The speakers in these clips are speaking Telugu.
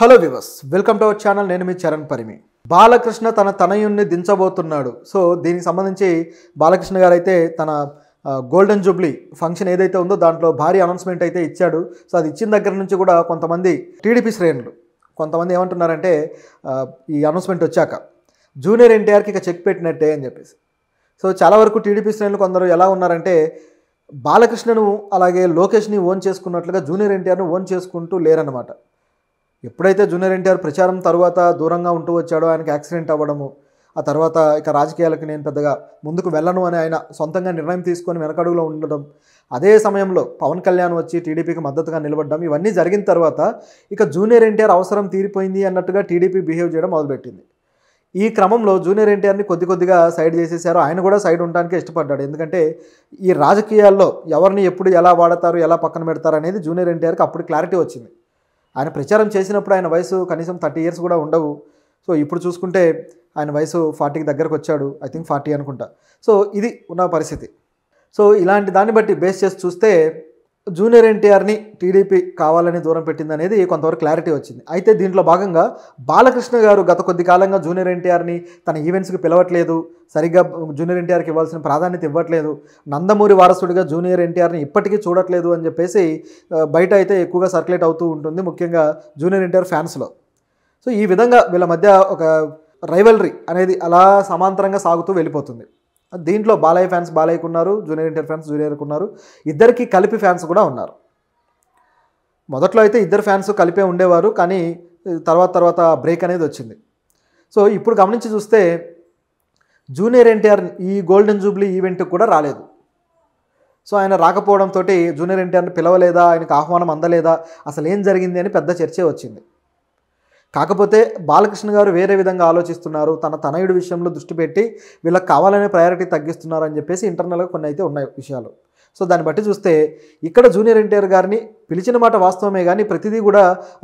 Hello viewers, welcome to our channel. నేను మీ చరణ్ పరిమి. బాలకృష్ణ తన తనయుణ్ణి దించబోతున్నాడు. సో దీనికి సంబంధించి బాలకృష్ణ గారు అయితే తన గోల్డెన్ జూబ్లీ ఫంక్షన్ ఏదైతే ఉందో దాంట్లో భారీ అనౌన్స్మెంట్ అయితే ఇచ్చాడు. సో అది ఇచ్చిన దగ్గర నుంచి కూడా కొంతమంది టీడీపీ శ్రేణులు కొంతమంది ఏమంటున్నారంటే ఈ అనౌన్స్మెంట్ వచ్చాక జూనియర్ ఎన్టీఆర్కి ఇక చెక్ పెట్టినట్టే అని చెప్పేసి. సో చాలా వరకు టీడీపీ శ్రేణులు కొందరు ఎలా ఉన్నారంటే బాలకృష్ణను అలాగే లోకేష్ని ఓన్ చేసుకున్నట్లుగా జూనియర్ ఎన్టీఆర్ను ఓన్ చేసుకుంటూ లేరన్నమాట. ఎప్పుడైతే జూనియర్ ఎన్టీఆర్ ప్రచారం తర్వాత దూరంగా ఉంటూ వచ్చాడో ఆయనకి యాక్సిడెంట్ అవ్వడము, ఆ తర్వాత ఇక రాజకీయాలకు నేను పెద్దగా ముందుకు వెళ్ళను అని ఆయన సొంతంగా నిర్ణయం తీసుకొని వెనకడుగులో ఉండడం, అదే సమయంలో పవన్ కళ్యాణ్ వచ్చి టీడీపీకి మద్దతుగా నిలబడడం, ఇవన్నీ జరిగిన తర్వాత ఇక జూనియర్ ఎన్టీఆర్ అవసరం తీరిపోయింది అన్నట్టుగా టీడీపీ బిహేవ్ చేయడం మొదలుపెట్టింది. ఈ క్రమంలో జూనియర్ ఎన్టీఆర్ని కొద్దిగా సైడ్ చేసేసారు. ఆయన కూడా సైడ్ ఉండడానికి ఇష్టపడ్డాడు. ఎందుకంటే ఈ రాజకీయాల్లో ఎవరిని ఎప్పుడు ఎలా వాడతారు, ఎలా పక్కన పెడతారు అనేది జూనియర్ ఎన్టీఆర్కి అప్పుడు క్లారిటీ వచ్చింది. ఆయన ప్రచారం చేసినప్పుడు ఆయన వయసు కనీసం 30 years కూడా ఉండవు. సో ఇప్పుడు చూసుకుంటే ఆయన వయసు 40కి దగ్గరకు వచ్చాడు. ఐ థింక్ 40 అనుకుంటా. సో ఇది ఉన్న పరిస్థితి. సో ఇలాంటి దాన్ని బట్టి బేస్ చేసి చూస్తే జూనియర్ ఎన్టీఆర్ని టీడీపీ కావాలని దూరం పెట్టింది అనేది కొంతవరకు క్లారిటీ వచ్చింది. అయితే దీంట్లో భాగంగా బాలకృష్ణ గారు గత కొద్ది కాలంగా జూనియర్ ఎన్టీఆర్ని తన ఈవెంట్స్కి పిలవట్లేదు, సరిగ్గా జూనియర్ ఎన్టీఆర్కి ఇవ్వాల్సిన ప్రాధాన్యత ఇవ్వట్లేదు, నందమూరి వారసుడిగా జూనియర్ ఎన్టీఆర్ని ఇప్పటికీ చూడట్లేదు అని చెప్పేసి బయట అయితే ఎక్కువగా సర్క్యులేట్ అవుతూ ఉంటుంది, ముఖ్యంగా జూనియర్ ఎన్టీఆర్ ఫ్యాన్స్లో. సో ఈ విధంగా వీళ్ళ మధ్య ఒక రైవల్రీ అనేది అలా సమాంతరంగా సాగుతూ వెళ్ళిపోతుంది. దీంట్లో బాలయ్య ఫ్యాన్స్ బాలయ్యకు ఉన్నారు, జూనియర్ ఎన్టీఆర్ ఫ్యాన్స్ జూనియర్కి ఉన్నారు, ఇద్దరికి కలిపి ఫ్యాన్స్ కూడా ఉన్నారు. మొదట్లో అయితే ఇద్దరు ఫ్యాన్స్ కలిపే ఉండేవారు, కానీ తర్వాత బ్రేక్ అనేది వచ్చింది. సో ఇప్పుడు గమనించి చూస్తే జూనియర్ ఎన్టీఆర్ ఈ గోల్డెన్ జూబ్లీ ఈవెంట్కి కూడా రాలేదు. సో ఆయన రాకపోవడంతో జూనియర్ ఎన్టీఆర్ని పిలవలేదా, ఆయనకు ఆహ్వానం అందలేదా, అసలు ఏం జరిగింది అని పెద్ద చర్చే వచ్చింది. కాకపోతే బాలకృష్ణ గారు వేరే విధంగా ఆలోచిస్తున్నారు, తన తనయుడి విషయంలో దృష్టి పెట్టి వీళ్ళకి కావాలనే ప్రయారిటీ తగ్గిస్తున్నారు అని చెప్పేసి ఇంటర్నల్గా కొన్ని అయితే ఉన్నాయి విషయాలు. సో దాన్ని బట్టి చూస్తే ఇక్కడ జూనియర్ ఎన్టీఆర్ గారిని పిలిచిన మాట వాస్తవమే, కానీ ప్రతిదీ కూడా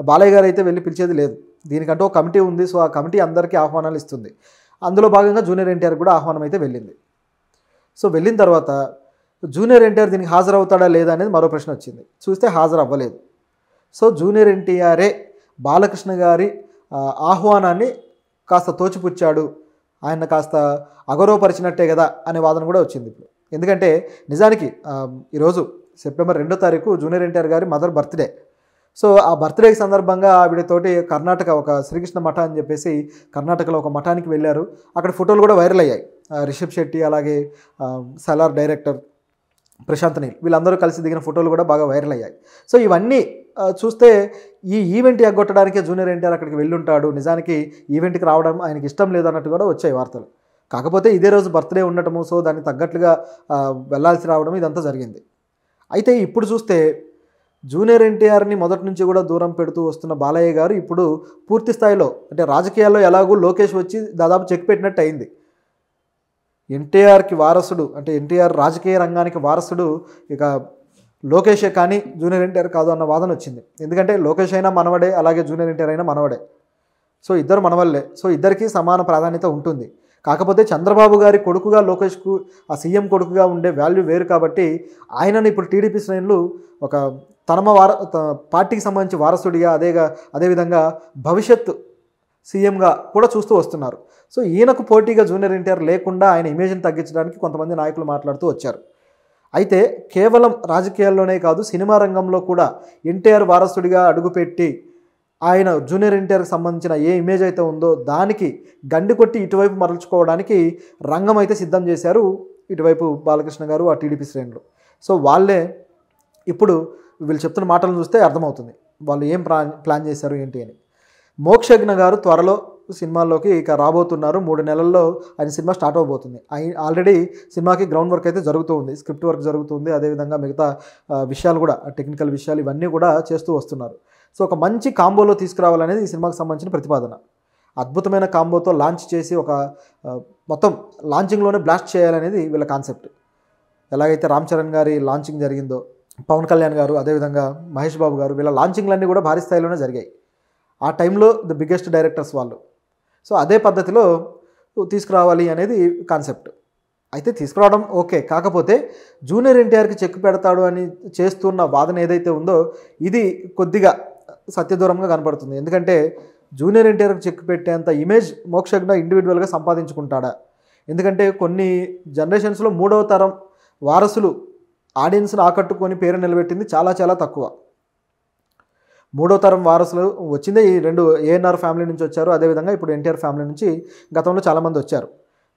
బాలయ్య గారు అయితే వెళ్ళి పిలిచేది లేదు. దీనికంటూ ఒక కమిటీ ఉంది. సో ఆ కమిటీ అందరికీ ఆహ్వానాలు ఇస్తుంది. అందులో భాగంగా జూనియర్ ఎన్టీఆర్ కూడా ఆహ్వానం అయితే వెళ్ళింది. సో వెళ్ళిన తర్వాత జూనియర్ ఎన్టీఆర్ దీనికి హాజరవుతాడా లేదా అనేది మరో ప్రశ్న వచ్చింది. చూస్తే హాజరు అవ్వలేదు. సో జూనియర్ ఎన్టీఆరే బాలకృష్ణ గారి ఆహ్వానాన్ని కాస్త తోచిపుచ్చాడు, ఆయన కాస్త అగౌరవపరిచినట్టే కదా అనే వాదన కూడా వచ్చింది ఇప్పుడు. ఎందుకంటే నిజానికి ఈరోజు సెప్టెంబర్ 2వ తారీఖు జూనియర్ ఎన్టీఆర్ గారి మదర్ బర్త్డే. సో ఆ బర్త్డేకి సందర్భంగా ఆవిడతోటి కర్ణాటక ఒక శ్రీకృష్ణ మఠ అని చెప్పేసి కర్ణాటకలో ఒక మఠానికి వెళ్ళారు. అక్కడ ఫోటోలు కూడా వైరల్ అయ్యాయి. రిషబ్ శెట్టి అలాగే సలార్ డైరెక్టర్ ప్రశాంత్ నీల్ వీళ్ళందరూ కలిసి దిగిన ఫోటోలు కూడా బాగా వైరల్ అయ్యాయి. సో ఇవన్నీ చూస్తే ఈ ఈవెంట్ ఎగ్గొట్టడానికే జూనియర్ ఎన్టీఆర్ అక్కడికి వెళ్ళుంటాడు, నిజానికి ఈవెంట్కి రావడం ఆయనకి ఇష్టం లేదన్నట్టు కూడా వచ్చాయి వార్తలు. కాకపోతే ఇదే రోజు బర్త్డే ఉండటము, సో దానికి తగ్గట్లుగా వెళ్ళాల్సి రావడం ఇదంతా జరిగింది. అయితే ఇప్పుడు చూస్తే జూనియర్ ఎన్టీఆర్ని మొదటి నుంచి కూడా దూరం పెడుతూ వస్తున్న బాలయ్య గారు ఇప్పుడు పూర్తి స్థాయిలో అంటే రాజకీయాల్లో ఎలాగూ లోకేష్ వచ్చి దాదాపు చెక్ పెట్టినట్టు అయింది. ఎన్టీఆర్కి వారసుడు అంటే ఎన్టీఆర్ రాజకీయ రంగానికి వారసుడు ఇక లోకేషే కానీ జూనియర్ ఎన్టీఆర్ కాదు అన్న వాదన వచ్చింది. ఎందుకంటే లోకేష్ అయినా మనవడే, అలాగే జూనియర్ ఎన్టీఆర్ అయినా మనవడే. సో ఇద్దరు మనవల్లే. సో ఇద్దరికీ సమాన ప్రాధాన్యత ఉంటుంది. కాకపోతే చంద్రబాబు గారి కొడుకుగా లోకేష్కు ఆ సీఎం కొడుకుగా ఉండే వాల్యూ వేరు కాబట్టి ఆయనను ఇప్పుడు టీడీపీ శ్రేణులు ఒక పార్టీకి సంబంధించి వారసుడిగా అదేవిధంగా భవిష్యత్తు సీఎంగా కూడా చూస్తూ వస్తున్నారు. సో ఈయనకు పోటీగా జూనియర్ ఎన్టీఆర్ లేకుండా ఆయన ఇమేజ్ని తగ్గించడానికి కొంతమంది నాయకులు మాట్లాడుతూ వచ్చారు. అయితే కేవలం రాజకీయాల్లోనే కాదు, సినిమా రంగంలో కూడా ఎన్టీఆర్ వారసుడిగా అడుగుపెట్టి ఆయన జూనియర్ ఎన్టీఆర్కి సంబంధించిన ఏ ఇమేజ్ అయితే ఉందో దానికి గండి కొట్టి ఇటువైపు మరల్చుకోవడానికి రంగం అయితే సిద్ధం చేశారు ఇటువైపు బాలకృష్ణ గారు, ఆ టీడీపీ శ్రేణులు. సో వాళ్ళే ఇప్పుడు వీళ్ళు చెప్తున్న మాటలను చూస్తే అర్థమవుతుంది వాళ్ళు ఏం ప్లాన్ చేశారు ఏంటి అని. మోక్షజ్ఞ గారు త్వరలో సినిమాల్లోకి ఇక రాబోతున్నారు. 3 నెలల్లో ఆయన సినిమా స్టార్ట్ అవబోతుంది. ఆల్రెడీ సినిమాకి గ్రౌండ్ వర్క్ అయితే జరుగుతూ ఉంది, స్క్రిప్ట్ వర్క్ జరుగుతుంది, అదేవిధంగా మిగతా విషయాలు కూడా టెక్నికల్ విషయాలు ఇవన్నీ కూడా చేస్తూ వస్తున్నారు. సో ఒక మంచి కాంబోలో తీసుకురావాలనేది ఈ సినిమాకి సంబంధించిన ప్రతిపాదన. అద్భుతమైన కాంబోతో లాంచ్ చేసి ఒక మొత్తం లాంచింగ్లోనే బ్లాస్ట్ చేయాలనేది వీళ్ళ కాన్సెప్ట్. ఎలాగైతే రామ్ చరణ్ గారి లాంచింగ్ జరిగిందో, పవన్ కళ్యాణ్ గారు అదేవిధంగా మహేష్ బాబు గారు వీళ్ళ లాంచింగ్లన్నీ కూడా భారీ స్థాయిలోనే జరిగాయి. ఆ టైంలో ద బిగ్గెస్ట్ డైరెక్టర్స్ వాళ్ళు. సో అదే పద్ధతిలో తీసుకురావాలి అనేది కాన్సెప్ట్. అయితే తీసుకురావడం ఓకే, కాకపోతే జూనియర్ ఎన్టీఆర్కి చెక్ పెడతాడు అని చేస్తున్న వాదన ఏదైతే ఉందో ఇది కొద్దిగా సత్యదూరంగా కనపడుతుంది. ఎందుకంటే జూనియర్ ఎన్టీఆర్కి చెక్ పెట్టేంత ఇమేజ్ మోక్షజ్ఞ ఇండివిజువల్గా సంపాదించుకుంటాడా? ఎందుకంటే కొన్ని జనరేషన్స్లో మూడవ తరం వారసులు ఆడియన్స్ని ఆకట్టుకొని పేరు నిలబెట్టింది చాలా చాలా తక్కువ. మూడో తరం వారసులు వచ్చిందే ఈ 2 ఏఎన్ఆర్ ఫ్యామిలీ నుంచి వచ్చారు. అదేవిధంగా ఇప్పుడు ఎన్టీఆర్ ఫ్యామిలీ నుంచి గతంలో చాలామంది వచ్చారు.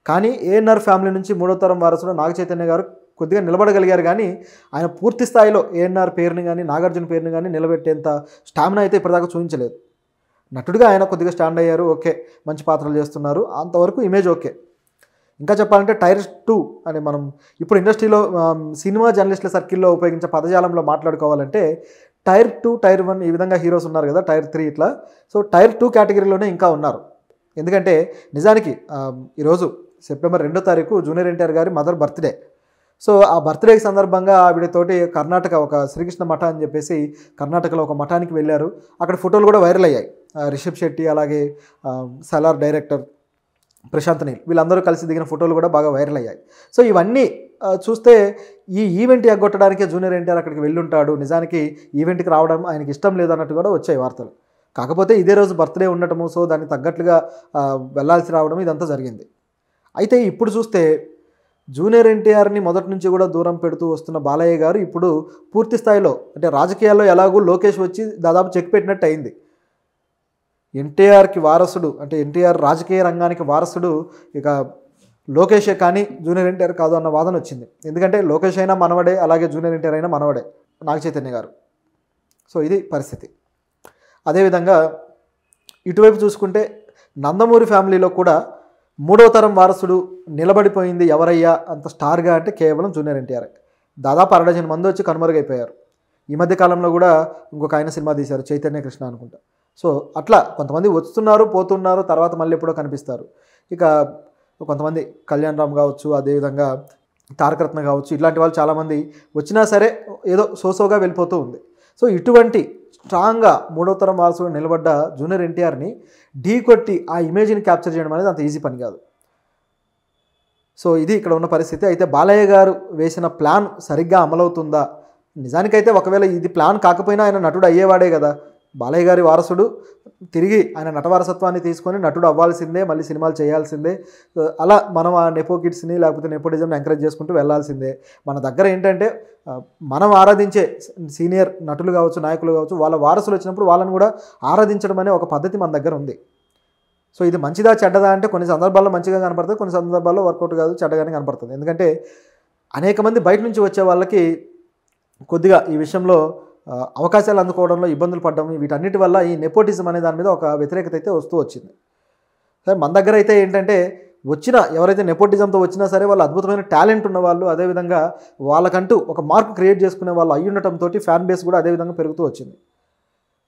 కానీ ఏఎన్ఆర్ ఫ్యామిలీ నుంచి మూడో తరం వారసులు నాగ చైతన్య గారు కొద్దిగా నిలబడగలిగారు. కానీ ఆయన పూర్తి స్థాయిలో ఏఎన్ఆర్ పేరుని కానీ నాగార్జున పేరుని కానీ నిలబెట్టేంత స్టామినా అయితే ఇప్పటిదాకా చూపించలేదు. నటుడిగా ఆయన కొద్దిగా స్టాండ్ అయ్యారు, ఓకే, మంచి పాత్రలు చేస్తున్నారు, అంతవరకు ఇమేజ్ ఓకే. ఇంకా చెప్పాలంటే టైర్ 2 అని మనం ఇప్పుడు ఇండస్ట్రీలో సినిమా జర్నలిస్టుల సర్కిల్లో ఉపయోగించే పదజాలంలో మాట్లాడుకోవాలంటే టైర్ 2, టైర్ 1 ఈ విధంగా హీరోస్ ఉన్నారు కదా, టైర్ 3 ఇట్లా. సో టైర్ 2 కేటగిరీలోనే ఇంకా ఉన్నారు. ఎందుకంటే నిజానికి ఈరోజు సెప్టెంబర్ 2వ తారీఖు జూనియర్ ఎన్టీఆర్ గారి మదర్ బర్త్డే. సో ఆ బర్త్డేకి సందర్భంగా ఆవిడతోటి కర్ణాటక ఒక శ్రీకృష్ణ మఠ అని చెప్పేసి కర్ణాటకలో ఒక మఠానికి వెళ్ళారు. అక్కడ ఫోటోలు కూడా వైరల్ అయ్యాయి. రిషబ్ శెట్టి అలాగే సలార్ డైరెక్టర్ ప్రశాంత్ నీల్ వీళ్ళందరూ కలిసి దిగిన ఫోటోలు కూడా బాగా వైరల్ అయ్యాయి. సో ఇవన్నీ చూస్తే ఈ ఈవెంట్ ఎగ్గొట్టడానికే జూనియర్ ఎన్టీఆర్ అక్కడికి వెళ్ళుంటాడు, నిజానికి ఈవెంట్కి రావడం ఆయనకి ఇష్టం లేదన్నట్టు కూడా వచ్చాయి వార్తలు. కాకపోతే ఇదే రోజు బర్త్డే ఉండటము, సో దానికి తగ్గట్లుగా వెళ్ళాల్సి రావడం ఇదంతా జరిగింది. అయితే ఇప్పుడు చూస్తే జూనియర్ ఎన్టీఆర్ని మొదటి నుంచి కూడా దూరం పెడుతూ వస్తున్న బాలయ్య గారు ఇప్పుడు పూర్తి స్థాయిలో అంటే రాజకీయాల్లో ఎలాగూ లోకేష్ వచ్చి దాదాపు చెక్ పెట్టినట్టు అయింది. ఎన్టీఆర్కి వారసుడు అంటే ఎన్టీఆర్ రాజకీయ రంగానికి వారసుడు ఇక లోకేషే కానీ జూనియర్ ఎన్టీఆర్ కాదు అన్న వాదన వచ్చింది. ఎందుకంటే లోకేష్ అయినా మనవడే, అలాగే జూనియర్ ఎన్టీఆర్ అయినా మనవడే నాగ చైతన్య గారు. సో ఇది పరిస్థితి. అదేవిధంగా ఇటువైపు చూసుకుంటే నందమూరి ఫ్యామిలీలో కూడా మూడవ తరం వారసుడు నిలబడిపోయింది ఎవరయ్యా అంత స్టార్గా అంటే కేవలం జూనియర్ ఎన్టీఆర్. దాదాపు 60 మంది వచ్చి కనుమరుగైపోయారు. ఈ మధ్య కాలంలో కూడా ఇంకొక ఆయన సినిమా తీశారు, చైతన్య కృష్ణ అనుకుంటా. సో అట్లా కొంతమంది వస్తున్నారు, పోతున్నారు, తర్వాత మళ్ళీ ఎప్పుడో కనిపిస్తారు. ఇక కొంతమంది కళ్యాణ్ రామ్ కావచ్చు, అదేవిధంగా తారకరత్న కావచ్చు, ఇట్లాంటి వాళ్ళు చాలామంది వచ్చినా సరే ఏదో సోసోగా వెళ్ళిపోతూ ఉంది. సో ఇటువంటి స్ట్రాంగ్గా మూడవ తరం వారసుడు నిలబడ్డ జూనియర్ ఎన్టీఆర్ని ఢీ కొట్టి ఆ ఇమేజ్ని క్యాప్చర్ చేయడం అనేది అంత ఈజీ పని కాదు. సో ఇది ఇక్కడ ఉన్న పరిస్థితి. అయితే బాలయ్య గారు వేసిన ప్లాన్ సరిగ్గా అమలవుతుందా? నిజానికైతే ఒకవేళ ఇది ప్లాన్ కాకపోయినా ఆయన నటుడు అయ్యేవాడే కదా. బాలయ్య గారి వారసుడు తిరిగి ఆయన నట వారసత్వాన్ని తీసుకొని నటుడు అవ్వాల్సిందే, మళ్ళీ సినిమాలు చేయాల్సిందే. అలా మనం ఆ నెపో కిడ్స్ని లేకపోతే నెపోటిజంని ఎంకరేజ్ చేసుకుంటూ వెళ్ళాల్సిందే. మన దగ్గర ఏంటంటే మనం ఆరాధించే సీనియర్ నటులు కావచ్చు, నాయకులు కావచ్చు, వాళ్ళ వారసులు వచ్చినప్పుడు వాళ్ళని కూడా ఆరాధించడం అనే ఒక పద్ధతి మన దగ్గర ఉంది. సో ఇది మంచిదా చెడ్డదా అంటే కొన్ని సందర్భాల్లో మంచిగా కనపడుతుంది, కొన్ని సందర్భాల్లో వర్కౌట్ కాదు, చెడ్డగానే కనపడుతుంది. ఎందుకంటే అనేక మంది బయట నుంచి వచ్చే వాళ్ళకి కొద్దిగా ఈ విషయంలో అవకాశాలు అందుకోవడంలో ఇబ్బందులు పడడం, వీటన్నిటి వల్ల ఈ నెపోటిజం అనే దాని మీద ఒక వ్యతిరేకత అయితే వస్తూ వచ్చింది. సరే మన దగ్గర అయితే ఏంటంటే ఎవరైతే నెపోటిజంతో వచ్చినా సరే వాళ్ళు అద్భుతమైన టాలెంట్ ఉన్న వాళ్ళు, అదేవిధంగా వాళ్ళకంటూ ఒక మార్క్ క్రియేట్ చేసుకునే వాళ్ళు అయ్యుండటంతో ఫ్యాన్ బేస్ కూడా అదేవిధంగా పెరుగుతూ వచ్చింది.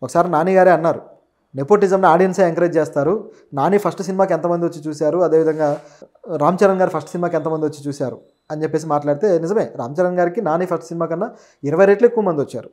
ఒకసారి నాని గారే అన్నారు, నెపోటిజంని ఆడియన్సే ఎంకరేజ్ చేస్తారు. నాని ఫస్ట్ సినిమాకి ఎంతమంది వచ్చి చూశారు, అదేవిధంగా రామ్ చరణ్ గారు ఫస్ట్ సినిమాకి ఎంతమంది వచ్చి చూశారు అని చెప్పేసి మాట్లాడితే నిజమే, రామ్ చరణ్ గారికి నాని ఫస్ట్ సినిమా కన్నా 20 రెట్లు ఎక్కువ మంది వచ్చారు.